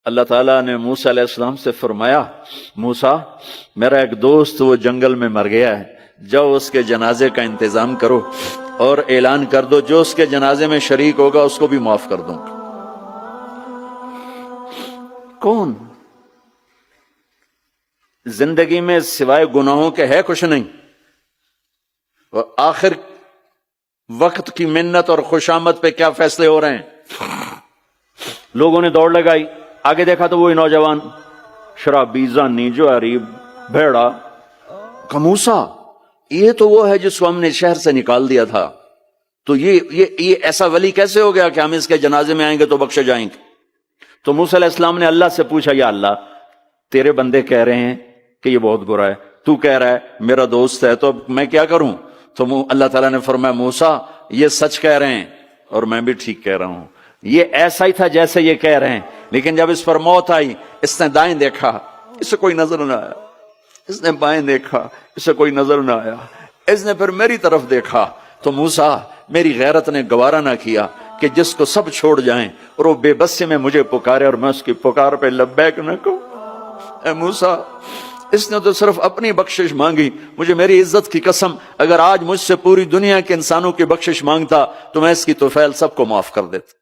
اللہ تعالیٰ نے موسیٰ علیہ السلام سے فرمایا موسیٰ میرا ایک دوست وہ جنگل میں مر گیا ہے، جاؤ اس کے جنازے کا انتظام کرو اور اعلان کر دو جو اس کے جنازے میں شریک ہوگا اس کو بھی معاف کر دوں گا۔ کون؟ زندگی میں سوائے گناہوں کے ہے کچھ نہیں، اور آخر وقت کی منت اور خوشامد پہ کیا فیصلے ہو رہے ہیں؟ لوگوں نے دوڑ لگائی، آگے دیکھا تو وہی نوجوان شرابی، زانی، جواری، بھیڑا۔ موسیٰ یہ تو وہ ہے جس کو ہم نے شہر سے نکال دیا تھا، تو یہ ایسا ولی کیسے ہو گیا کہ ہم اس کے جنازے میں آئیں گے تو بخشے جائیں گے؟ تو موسیٰ علیہ السلام نے اللہ سے پوچھا یا اللہ تیرے بندے کہہ رہے ہیں کہ یہ بہت برا ہے، تو کہہ رہا ہے میرا دوست ہے، تو اب میں کیا کروں؟ تو اللہ تعالیٰ نے فرمایا موسیٰ یہ سچ کہہ رہے ہیں اور میں بھی ٹھیک کہہ رہا ہوں، یہ ایسا ہی تھا جیسے یہ کہہ رہے ہیں، لیکن جب اس پر موت آئی اس نے دائیں دیکھا، اسے کوئی نظر نہ آیا، اس نے بائیں دیکھا، اسے کوئی نظر نہ آیا، اس نے پھر میری طرف دیکھا۔ تو موسیٰ میری غیرت نے گوارا نہ کیا کہ جس کو سب چھوڑ جائیں اور وہ بے بسی میں مجھے پکارے اور میں اس کی پکار پہ لبیک نہ کہوں۔ اے موسیٰ اس نے تو صرف اپنی بخشش مانگی، مجھے میری عزت کی قسم اگر آج مجھ سے پوری دنیا کے انسانوں کی بخشش مانگتا تو میں اس کی طفیل سب کو معاف کر دیتا۔